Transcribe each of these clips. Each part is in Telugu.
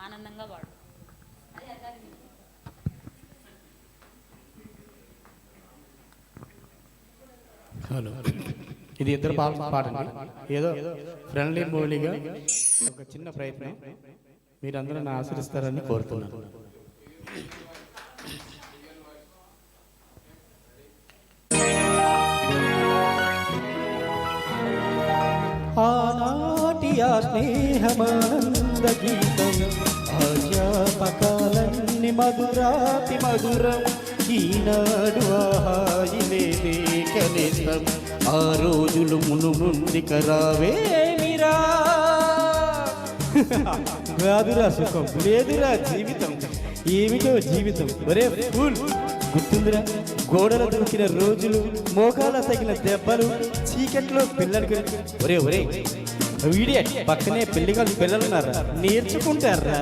ఆనందంగా వాడు. హలో, ఇది ఇద్దరు పాడండి. ఏదో ఫ్రెండ్లీ మూలీగా ఒక చిన్న ప్రయత్నం, మీరందరూ నన్ను ఆశీర్వదిస్తారని కోరుతున్నాను. ఆనాటి ఆ స్నేహమానంద గీతం, ఆజ్ఞాపకాలన్నీ మధురాతి మధురం. ఈనాడు ఆహాయిలేదే కనీసం, ఆ రోజులు ముందుక రావేమిరా. రాదురా సుఖం, లేదురా జీవితం, ఏమిటో జీవితం. ఒరే ఫూల్, గుర్తుందిరా గోడలు దూకిన రోజులు, మోకాల తగిన దెబ్బలు, చీకట్లో పిల్లలు. ఒరే ఒరే వీడియో పక్కనే పెళ్లిగాలు పిల్లలున్నారా, నేర్చుకుంటారా?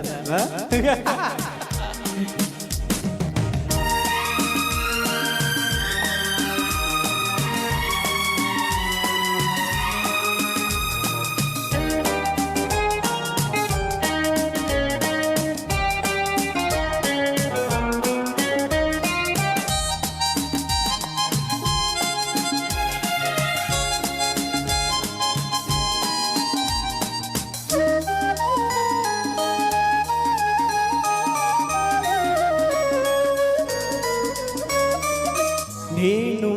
నేను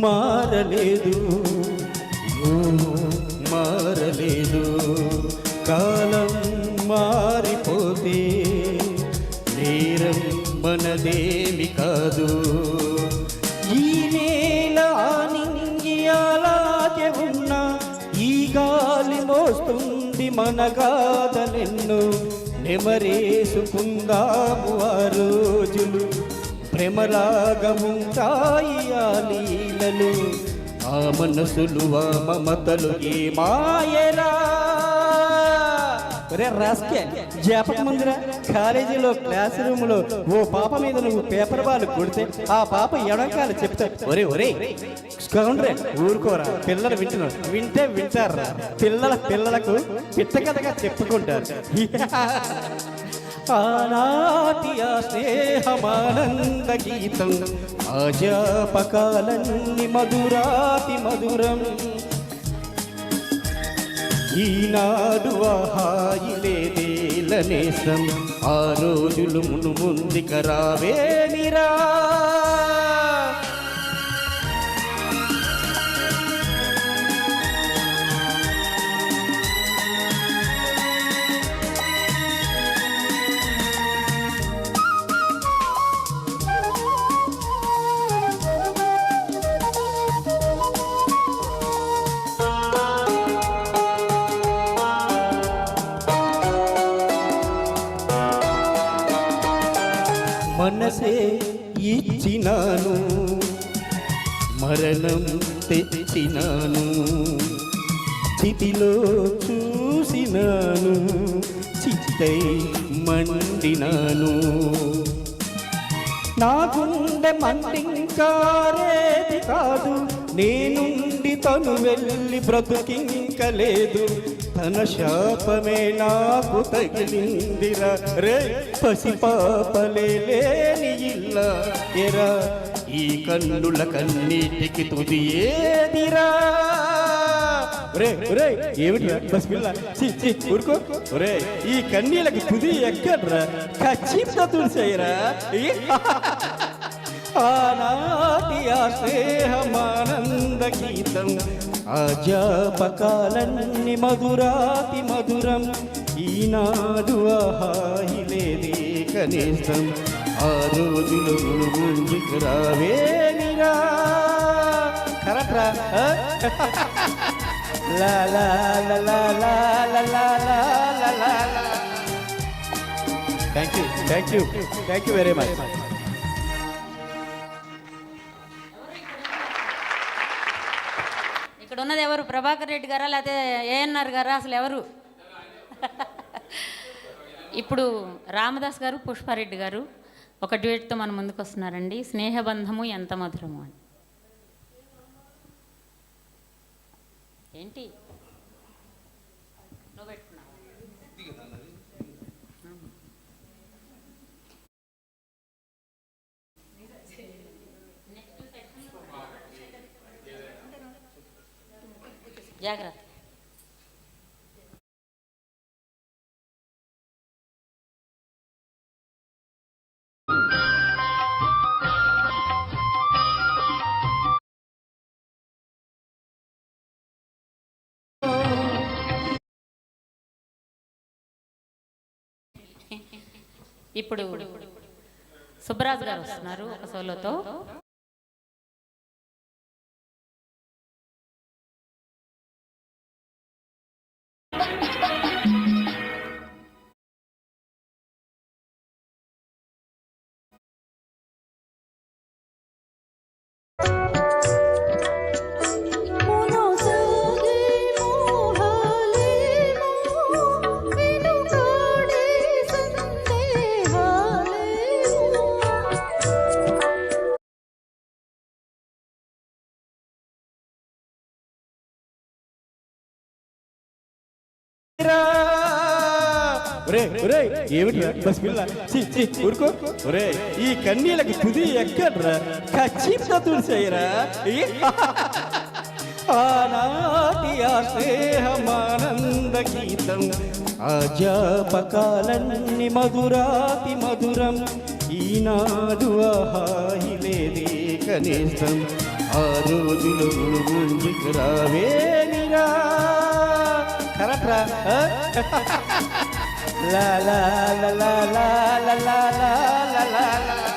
మారలేదు, నువ్వు మారలేదు. కాలం మారిపోతే నేరం మనదేమి కాదు. ఈ నేల నింగి అలాగే ఉన్నా, ఈ గాలి మోస్తుంది మన గాథలెన్నో. నెమరేసుకుందాము ఆ రోజులు, ప్రేమలాగముంటాయి ఆ లీలలు. ఆ మనసులు ఆ మమతలు ఏ మాయరా. ఒరే రాస్కే, జ్ఞాపకం ఉందిరా కాలేజీలో క్లాస్ రూమ్ లో ఓ పాప మీద నువ్వు పేపర్ బాల్ కొడితే ఆ పాప ఎడంకాలు చెప్తా, ఒరే ఒరే స్కౌండ్రే ఊరుకోరా, పిల్లలు వింటున్నారు, వింటే వింటారా, పిల్లలకు పిట్ట కథగా చెప్పుకుంటారు. ఆనాటి ఆ స్నేహమానంద గీతం, ఆజ్ఞాపకాలన్నీ మధురాతి మధురం. ఈనాడు ఆహాయిలేదేలనేసం, ఆ రోజులు ముందుక రావేమిరా. మనసే ఇచ్చినాను, మరణం తెచ్చినాను. స్థితిలో చూసినాను, చిత్తై మండినాను. నా గుండె మండింకారేది కాదు, నేనుండి తను వెళ్ళి బ్రతుకింకలేదు. తన శాపమే నాకు తగిలిందిరా. రే పసిపాపలేని ఇల్ల ఎరా, ఈ కన్నుల కన్నీటికి తుది ఏదిరా. ఒరే ఒరే ఏమిటిరా బస్ పిల్ల, ఊరుకో. ఒరే ఈ కన్నీళ్ళకి తుది ఎక్కడ్రా, ఖచ్చితంగా తుడిచేయరా. ఆనాటి ఆ స్నేహమానంద గీతం, ఆజ్ఞాపకాలన్నీ మధురాతి మధురం. ఈనాడు ఆహాయిలేదే కనీసం, ఆ రోజులు ముందుకు రావేమిరా. కరెక్ట్ రా. లా లా లా లా లా లా లా లా. Thank you thank you thank you very much. ఇక్కడ ఉన్నది ఎవరు? ప్రభాకర్ రెడ్డి గారా లేకపోతే ఏఎన్ఆర్ గారా? అసలు ఎవరు? ఇప్పుడు రామదాస్ గారు, పుష్పారెడ్డి గారు ఒక డ్యూయెట్తో మన ముందుకు వస్తున్నారండి. స్నేహబంధము ఎంత మధురము అని. ఏంటి నువ్వు పెట్టుకున్నావు? జాగ్రత్త. ఇప్పుడు సుబ్బరాజు గారు వస్తున్నారు ఒక సోలోతో. ఏమిట్రా బస్ పిల్ల ఊరుకో. ఒరే ఈ కన్నీళ్ళకి తుది ఎక్కడ్రా, ఖచ్చితంగా తుడిచేయరా. ఆనాటి ఆ స్నేహమానంద గీతం ఆజాపకాలన్నీ మధురాతి మధురం. ఈనాడు ఆహాయిలేది కనీసం, ఆ రోజులు ముందుకు రావేమిరా. కరెక్ట్రా. లా లా లా లా లా లా లా లా లా లా.